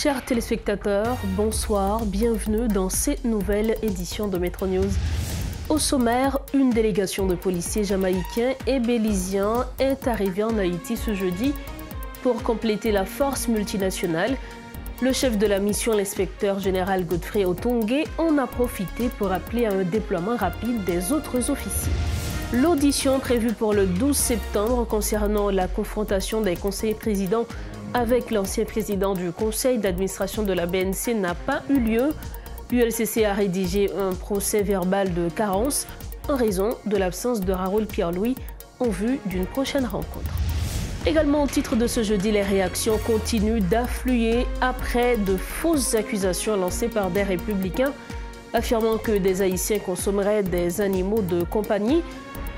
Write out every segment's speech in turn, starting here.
Chers téléspectateurs, bonsoir, bienvenue dans cette nouvelle édition de Metro News. Au sommaire, une délégation de policiers jamaïcains et béliziens est arrivée en Haïti ce jeudi pour compléter la force multinationale. Le chef de la mission, l'inspecteur général Godfrey Otongué, en a profité pour appeler à un déploiement rapide des autres officiers. L'audition prévue pour le 12 septembre concernant la confrontation des conseillers présidents avec l'ancien président du conseil d'administration de la BNC n'a pas eu lieu. L'ULCC a rédigé un procès verbal de carence en raison de l'absence de Raoul Pierre-Louis en vue d'une prochaine rencontre. Également au titre de ce jeudi, les réactions continuent d'affluer après de fausses accusations lancées par des républicains affirmant que des Haïtiens consommeraient des animaux de compagnie.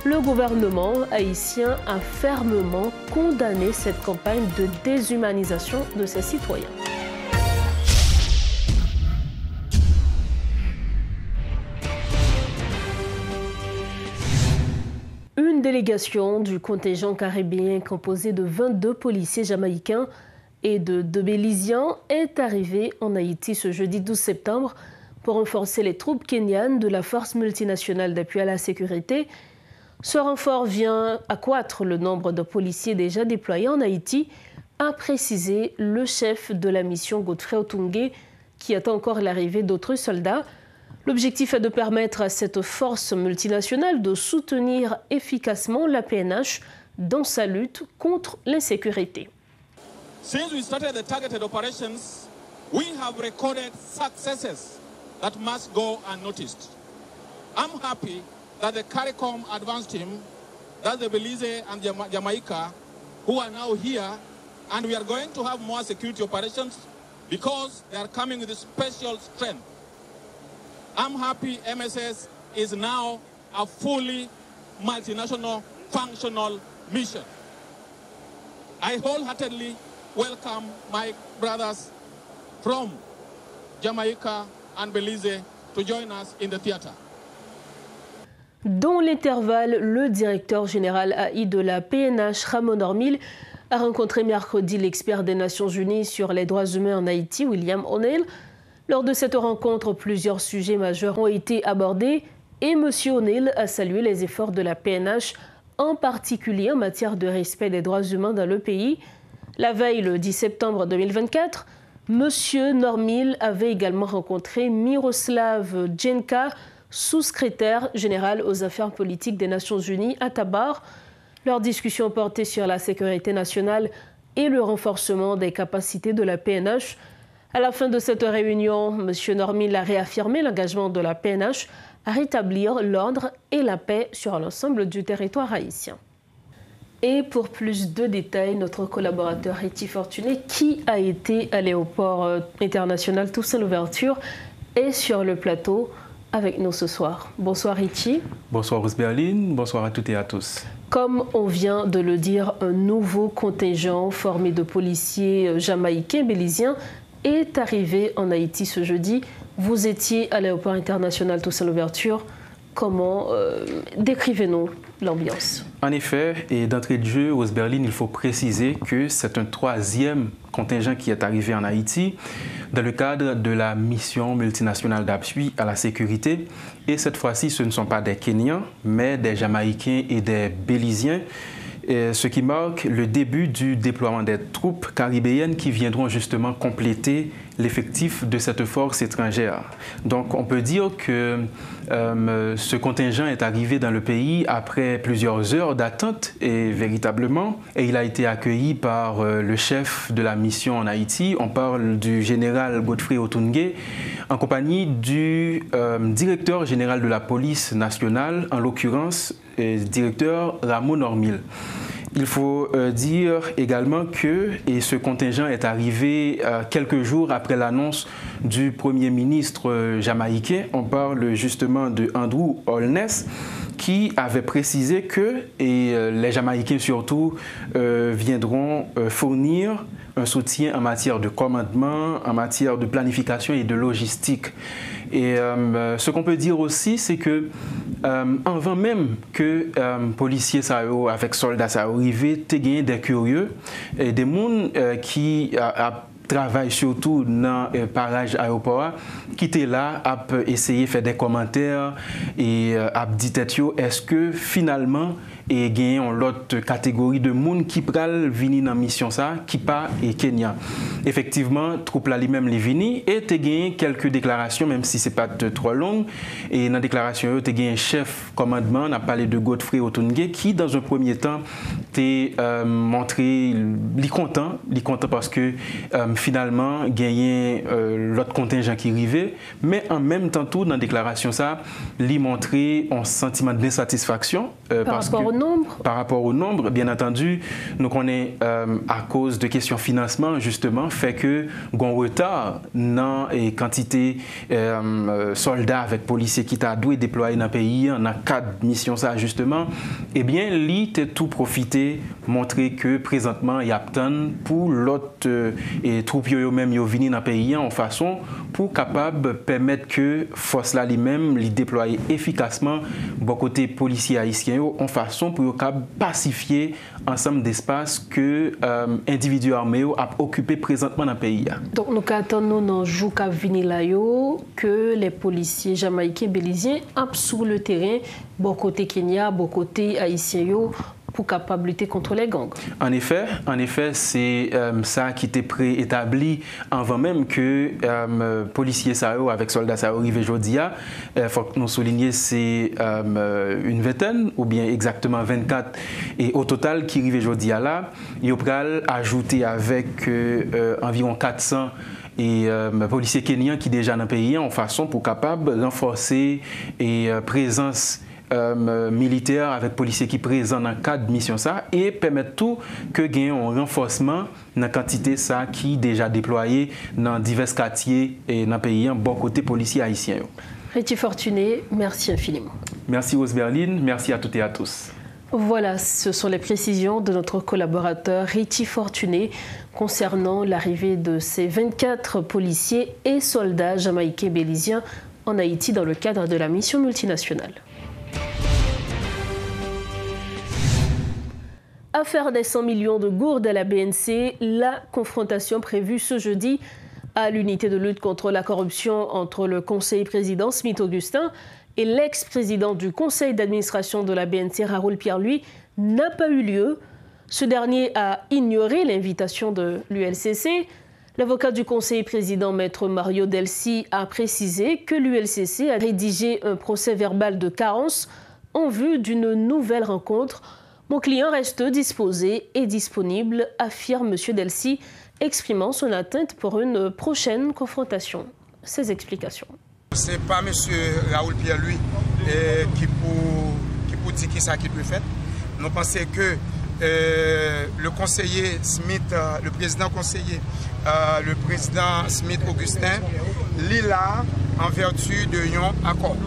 Le gouvernement haïtien a fermement condamné cette campagne de déshumanisation de ses citoyens. Une délégation du contingent caribéen composée de 22 policiers jamaïcains et de 2 béliziens est arrivée en Haïti ce jeudi 12 septembre pour renforcer les troupes kenyanes de la force multinationale d'appui à la sécurité. Ce renfort vient accroître le nombre de policiers déjà déployés en Haïti, a précisé le chef de la mission Godfrey Otongué, qui attend encore l'arrivée d'autres soldats. L'objectif est de permettre à cette force multinationale de soutenir efficacement la PNH dans sa lutte contre l'insécurité. Since we started the targeted operations, we have recorded successes that must go unnoticed. I'm happy that the CARICOM advance team, that's the Belize and Jamaica, who are now here, and we are going to have more security operations because they are coming with a special strength. I'm happy MSS is now a fully multinational functional mission. I wholeheartedly welcome my brothers from Jamaica and Belize to join us in the theater. Dans l'intervalle, le directeur général AI de la PNH, Ramon Normil, a rencontré mercredi l'expert des Nations Unies sur les droits humains en Haïti, William O'Neill. Lors de cette rencontre, plusieurs sujets majeurs ont été abordés et M. O'Neill a salué les efforts de la PNH, en particulier en matière de respect des droits humains dans le pays. La veille, le 10 septembre 2024, M. Normil avait également rencontré Miroslav Djenka, sous-secrétaire général aux affaires politiques des Nations Unies à Tabar. Leur discussion portait sur la sécurité nationale et le renforcement des capacités de la PNH. À la fin de cette réunion, M. Normil a réaffirmé l'engagement de la PNH à rétablir l'ordre et la paix sur l'ensemble du territoire haïtien. Et pour plus de détails, notre collaborateur Richie Fortuné, qui a été à l'aéroport international Toussaint Louverture, est sur le plateau avec nous ce soir. Bonsoir Richie. Bonsoir Rose-Berline, bonsoir à toutes et à tous. Comme on vient de le dire, un nouveau contingent formé de policiers jamaïcains béliziens est arrivé en Haïti ce jeudi. Vous étiez à l'aéroport international Toussaint Louverture. Comment décrivez-nous l'ambiance? En effet, et d'entrée de jeu, Rose-Berline, il faut préciser que c'est un 3e contingent qui est arrivé en Haïti dans le cadre de la mission multinationale d'appui à la sécurité. Et cette fois-ci, ce ne sont pas des Kenyans, mais des Jamaïcains et des Béliziens, ce qui marque le début du déploiement des troupes caribéennes qui viendront justement compléter l'effectif de cette force étrangère. Donc on peut dire que ce contingent est arrivé dans le pays après plusieurs heures d'attente et véritablement, et il a été accueilli par le chef de la mission en Haïti. On parle du général Godfrey Otongué en compagnie du directeur général de la police nationale, en l'occurrence directeur Ramon Normil. Il faut dire également que ce contingent est arrivé quelques jours après l'annonce du Premier ministre jamaïcain. On parle justement de Andrew Holness, qui avait précisé que les Jamaïcains surtout viendront fournir un soutien en matière de commandement, en matière de planification et de logistique. Et ce qu'on peut dire aussi, c'est que avant même que policiers avec soldats ça arrivé, tu as gagné des curieux et des gens qui travaille surtout dans le parage aéroport, qui était là, a essayé de faire des commentaires et a dit est-ce que finalement, et gagnons l'autre catégorie de monde qui pral venir dans mission ça qui pas et Kenya. Effectivement, troupe là lui-même les vini et te gagné quelques déclarations même si c'est pas trop long et dans la déclaration te gagné un chef commandement, on a parlé de Godfrey Otunge qui dans un premier temps t'est montré li content parce que finalement gagné l'autre contingent qui arrivait mais en même temps tout dans la déclaration ça lui montrer un sentiment d'insatisfaction par rapport au nombre, bien entendu, nous connaissons à cause de questions financement, justement, fait que un retard dans la quantité de soldats avec policiers qui t'a dû déployer dans le pays, dans le cadre de mission ça, justement, eh bien, lui, t'es tout profité, montrer que présentement, il y a pour l'autre troupes même venir dans le pays en façon pour capable permettre que force là lui-même les déployer efficacement bon côté policiers haïtiens en façon pour pacifier ensemble d'espace que individus armés ont occupé présentement dans le pays. Donc nous attendons dans jour qu'a venir là que les policiers jamaïcains bélésiens sur le terrain bon côté Kenya, bon côté haïtien pour capable lutter contre les gangs. En effet, c'est ça qui était préétabli avant même que policiers Sao avec soldats Sao arrivent aujourd'hui. Il faut que nous soulignions c'est une vingtaine ou bien exactement 24 et au total qui arrivent aujourd'hui là, il faut ajouter avec environ 400 et policiers kenyans qui déjà dans le pays en façon pour capable renforcer et présence militaire avec policiers qui présents dans le cadre de mission ça et permettre tout que gagne un renforcement dans la quantité ça qui déjà déployé dans divers quartiers et dans le pays en bon côté policiers haïtiens. Richie Fortuné, merci infiniment. Merci Rose Berlin, merci à toutes et à tous. Voilà, ce sont les précisions de notre collaborateur Richie Fortuné concernant l'arrivée de ces 24 policiers et soldats jamaïcains bélésiens en Haïti dans le cadre de la mission multinationale. Affaire des 100 millions de gourdes à la BNC, la confrontation prévue ce jeudi à l'unité de lutte contre la corruption entre le conseiller président Smith Augustin et l'ex-président du conseil d'administration de la BNC, Raoul Pierre-Louis, n'a pas eu lieu. Ce dernier a ignoré l'invitation de l'ULCC. L'avocat du conseiller président, maître Mario Delcy, a précisé que l'ULCC a rédigé un procès-verbal de carence en vue d'une nouvelle rencontre. Mon client reste disposé et disponible, affirme M. Delcy, exprimant son attente pour une prochaine confrontation. Ses explications. Ce n'est pas M. Raoul Pierre-Louis qui peut dire qui ça qui peut faire. Nous pensons que le conseiller Smith, le président conseiller, le président Smith Augustin, il là en vertu de un accord.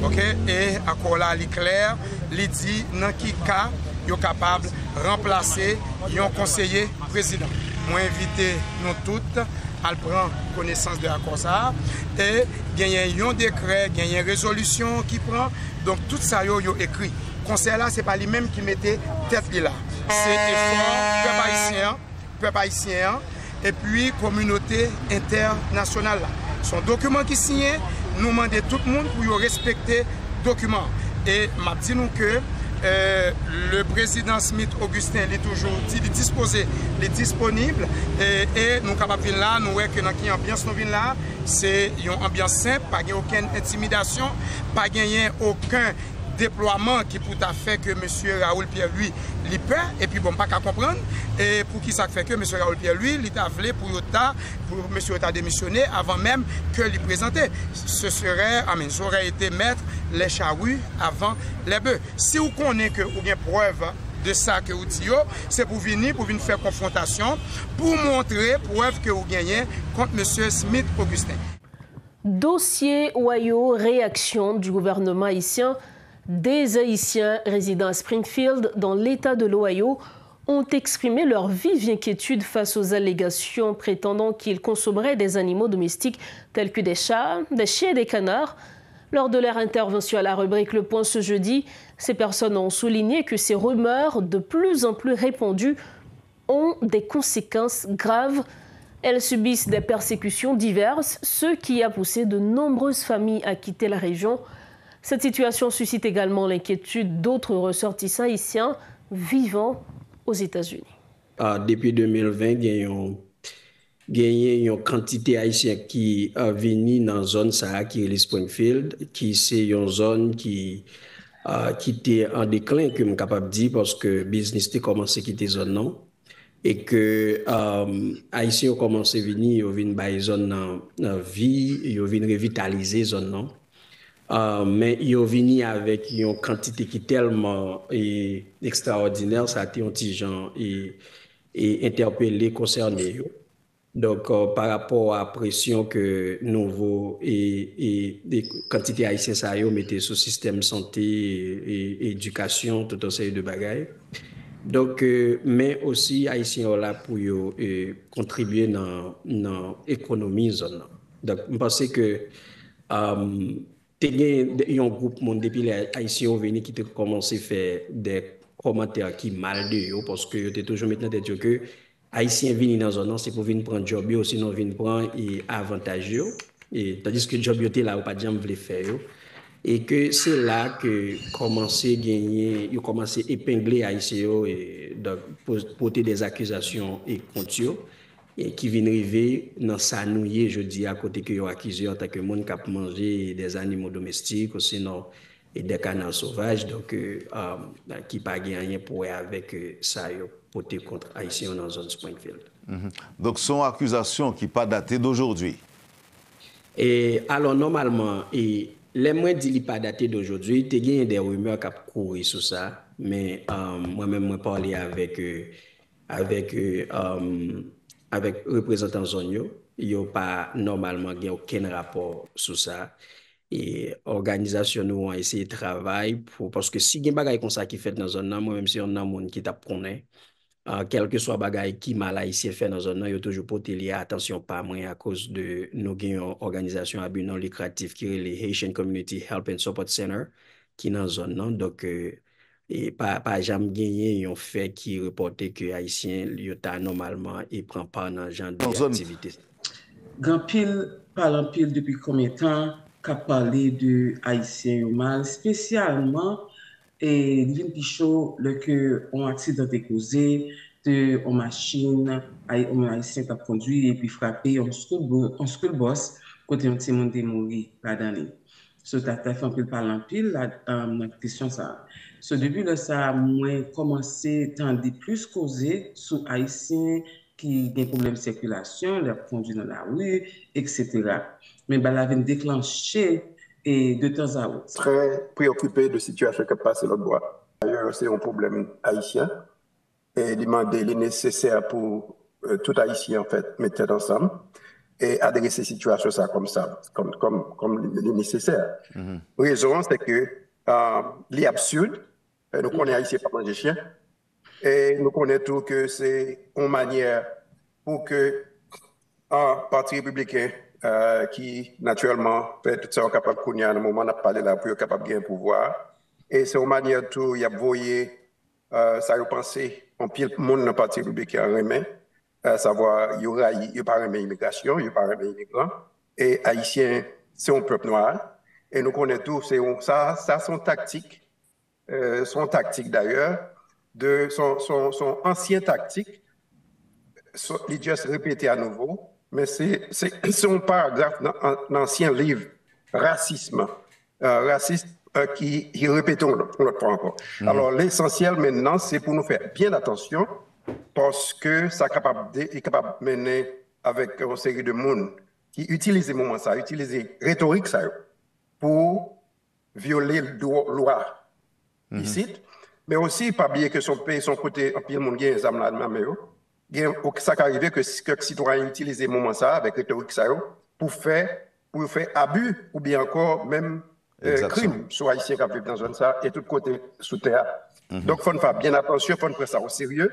Okay? Et accord là, il est clair, il dit dans quel cas il est capable de remplacer un conseiller président. Moi, invité nous toutes à prendre connaissance de l'accord ça et il y a un décret, il y a une résolution qui prend. Donc tout ça, il est écrit. Le conseil là, ce n'est pas lui-même qui mettait tête là. C'est effort peuple haïtien et puis communauté internationale. Son document qui signé, nous demandons tout le monde pour respecter le document. Et m'a dit nous que le président Smith Augustin est toujours disposé, il est disponible et nous sommes capables de venir là, nous voyons que dans quelle ambiance nous venons là, c'est une ambiance simple, pas aucune intimidation, pas aucun déploiement qui peut faire que M. Raoul Pierre-Louis il peur et puis bon pas qu'à comprendre et pour qui ça fait que M. Raoul Pierre-Louis il a voulu pour M. Yota démissionner avant même que lui présenter. Ce serait, ça aurait été mettre les charrues avant les bœufs. Si vous connaissez que vous avez preuve de ça que vous dites, c'est pour venir faire confrontation, pour montrer preuve que vous gagnez contre M. Smith Augustin. Dossier Ohio, réaction du gouvernement haïtien. Des Haïtiens résidant à Springfield, dans l'État de l'Ohio, ont exprimé leur vive inquiétude face aux allégations prétendant qu'ils consommeraient des animaux domestiques tels que des chats, des chiens et des canards. Lors de leur intervention à la rubrique Le Point ce jeudi, ces personnes ont souligné que ces rumeurs, de plus en plus répandues, ont des conséquences graves. Elles subissent des persécutions diverses, ce qui a poussé de nombreuses familles à quitter la région. Cette situation suscite également l'inquiétude d'autres ressortissants haïtiens vivant aux États-Unis. Depuis 2020, il y a une quantité haïtienne qui est venue dans la zone qui est le Springfield, qui c'est une zone qui était en déclin, que je suis capable de dire, parce que le business a commencé à quitter la zone. Non? Et que Haïtiens ont commencé à venir, ils viennent dans la zone de vie, ils viennent revitaliser la zone. Non? Mais ils ont venu avec une quantité qui est tellement extraordinaire, ça a été un petit gens et interpellé, concerné. Donc, par rapport à la pression que nouveau et des quantités haïtiennes ça mettaient sur le système santé et éducation, tout un série de bagailles. Donc, mais aussi haïtiens sont là pour contribuer dans l'économie zone. Donc, je pense que il y a un groupe depuis les haïtiens sont venus qui ont commencé à faire des commentaires qui mal de eux parce que tu toujours maintenant de que haïtiens viennent dans zone c'est pour venir prendre job ou sinon venir prendre avantage et tandis que job était là ou pas jamais voulait faire et que c'est là que commencer gagner ils commencé épingler haïtiens et donc porter des accusations et contre eux et qui viennent arriver dans sa nouille, je dis, à côté que ils ont accusé en tant que monde qui a mangé des animaux domestiques ou sinon et des canards sauvages, donc qui pas rien pour avec ça, pour contre Haïtiens dans la zone Springfield. Donc, ce sont accusations qui ne sont pas datées d'aujourd'hui. Et alors, normalement, les moins dit pas daté d'aujourd'hui, il y a des rumeurs qui ont couru sur ça, mais moi-même, je parlé avec représentants zone, il n'y a pas normalement aucun rapport sur ça. Et organisation nous ont essayé de travailler parce que si il y a des choses comme ça qui fait dans la zone, moi-même si on a un monde qui t'a connaît, quel que soit bagay qui mal haïtien fait dans la zone, il y a toujours porté lié attention pas moins à cause de nos organisation à but non lucratif qui est les Haitian Community Help and Support Center qui est dans la zone. Donc, et pas jamais gagné un fait qui reportait que haïtien l'État normalement il prend pas dans genre d'activité. Grand pile parle pile depuis combien de temps qu'a parlé de haïtien mal spécialement et Divine Pichot le que on accident est causé de en machine haïtien qui a conduit et puis frappé en school bus côté un petit monde est mort la dernière. So t'as fait un peu parler pile la question ça. So, depuis là, ça a moins commencé à plus causer sur Haïtiens qui ont des problèmes de circulation, leur conduit dans la rue, etc. Mais elle avait déclenché et de temps à autre. Très préoccupé de la situation qui passe l'autre bois. D'ailleurs, c'est un problème haïtien et demander les nécessaires pour tout Haïtien en fait mettre ensemble et adresser la situation ça comme ça, comme le nécessaire. La raison, c'est que l'absurde. Nous connaissons Haïtien pas manger chien. Et nous connaissons tout que c'est une manière pour que un parti républicain qui naturellement fait tout ça capable de connaître à un moment on a parlé là pour être capable de gagner pouvoir. Et c'est une manière tout il y a voyé ça a pensé en pile monde dans le parti républicain remet savoir il y aura pas remet immigration, il y a pas remet immigrants et haïtien c'est un peuple noir et nous connaissons tout c'est ça son tactique. Son tactique d'ailleurs, de son ancien tactique, il juste répété à nouveau, mais c'est un paragraphe dans l'ancien livre, racisme qui répète on le prend encore. Alors l'essentiel maintenant, c'est pour nous faire bien attention, parce que ça est capable de mener avec une série de monde qui utilisent les moments ça, utilisent rhétorique ça, pour violer la loi. Ici, mais aussi pas oublier que son pays, son côté, en pile monde gagne des armes là dedans ça arrive que citoyens utilisent les moments ça avec rhétorique ça pour faire abus ou bien encore même crime sur haïtien qui vivent dans zone ça et tout côté sous terre. Donc faut faire bien attention, faut prendre ça au sérieux.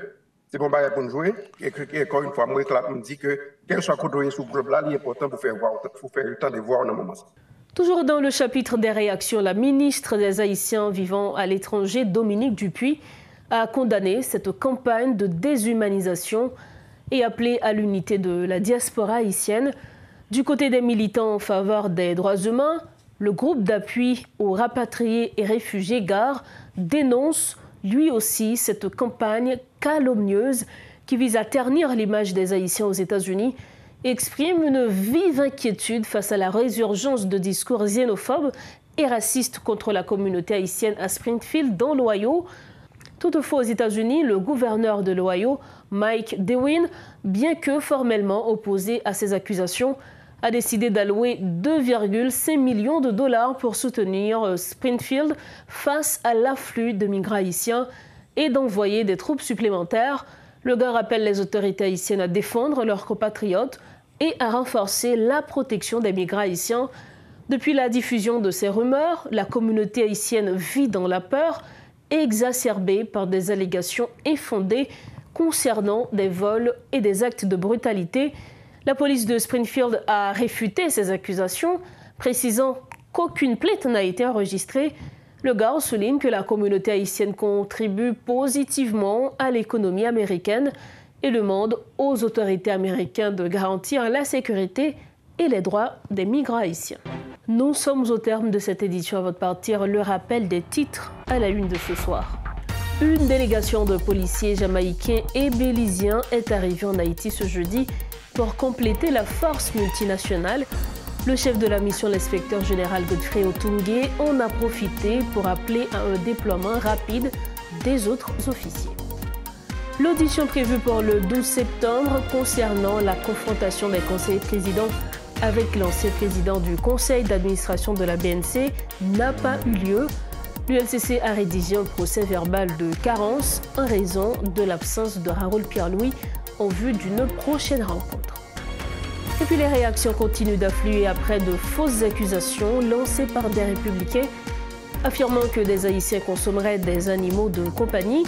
C'est bon bagage pour nous jouer et encore une fois moi me dit que quel soit côté sous groupe là, il est important pour faire le temps de voir dans moment ça. Toujours dans le chapitre des réactions, la ministre des Haïtiens vivant à l'étranger, Dominique Dupuis, a condamné cette campagne de déshumanisation et appelé à l'unité de la diaspora haïtienne. Du côté des militants en faveur des droits humains, le groupe d'appui aux rapatriés et réfugiés GAR dénonce lui aussi cette campagne calomnieuse qui vise à ternir l'image des Haïtiens aux États-Unis et exprime une vive inquiétude face à la résurgence de discours xénophobes et racistes contre la communauté haïtienne à Springfield, dans l'Ohio. Toutefois, aux États-Unis, le gouverneur de l'Ohio, Mike DeWine, bien que formellement opposé à ces accusations, a décidé d'allouer 2,5 millions de dollars pour soutenir Springfield face à l'afflux de migrants haïtiens et d'envoyer des troupes supplémentaires. Le GAR appelle les autorités haïtiennes à défendre leurs compatriotes et à renforcer la protection des migrants haïtiens. Depuis la diffusion de ces rumeurs, la communauté haïtienne vit dans la peur, exacerbée par des allégations infondées concernant des vols et des actes de brutalité. La police de Springfield a réfuté ces accusations, précisant qu'aucune plainte n'a été enregistrée. Le GAR souligne que la communauté haïtienne contribue positivement à l'économie américaine et demande aux autorités américaines de garantir la sécurité et les droits des migrants haïtiens. Nous sommes au terme de cette édition. À votre partir, le rappel des titres à la une de ce soir. Une délégation de policiers jamaïcains et béliziens est arrivée en Haïti ce jeudi pour compléter la force multinationale. Le chef de la mission, l'inspecteur général Godfrey Otungue, en a profité pour appeler à un déploiement rapide des autres officiers. L'audition prévue pour le 12 septembre concernant la confrontation des conseillers présidents avec l'ancien président du conseil d'administration de la BNC n'a pas eu lieu. L'ULCC a rédigé un procès verbal de carence en raison de l'absence de Raoul Pierre-Louis en vue d'une prochaine rencontre. Et puis les réactions continuent d'affluer après de fausses accusations lancées par des républicains affirmant que des Haïtiens consommeraient des animaux de compagnie.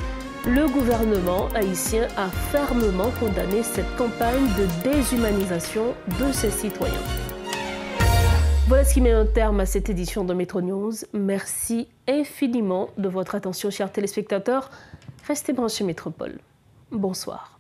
Le gouvernement haïtien a fermement condamné cette campagne de déshumanisation de ses citoyens. Voilà ce qui met un terme à cette édition de Métro News. Merci infiniment de votre attention, chers téléspectateurs. Restez branchés Métropole. Bonsoir.